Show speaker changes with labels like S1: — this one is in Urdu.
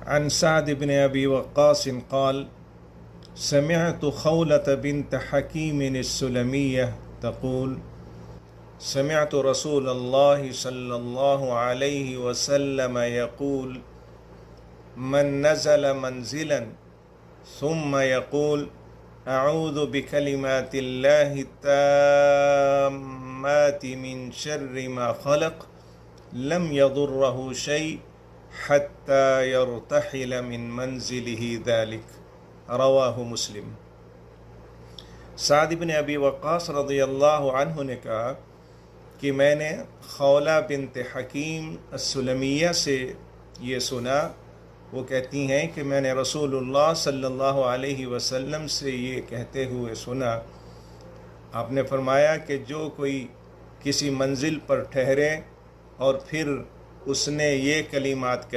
S1: عن سعد بن أبي وقاص قال سمعت خولة بنت حكيم السلمية تقول سمعت رسول الله صلى الله عليه وسلم يقول من نزل منزلا ثم يقول أعوذ بكلمات الله التامات من شر ما خلق لم يضره شيء حتى يرتحل من منزله ذلك رواہ مسلم۔ سعد بن ابی وقاص رضی اللہ عنہ نے کہا کہ میں نے خولہ بنت حکیم السلمیہ سے یہ سنا، وہ کہتی ہیں کہ میں نے رسول اللہ صلی اللہ علیہ وسلم سے یہ کہتے ہوئے سنا، آپ نے فرمایا کہ جو کوئی کسی منزل پر ٹھہرے اور پھر اس نے یہ کلمات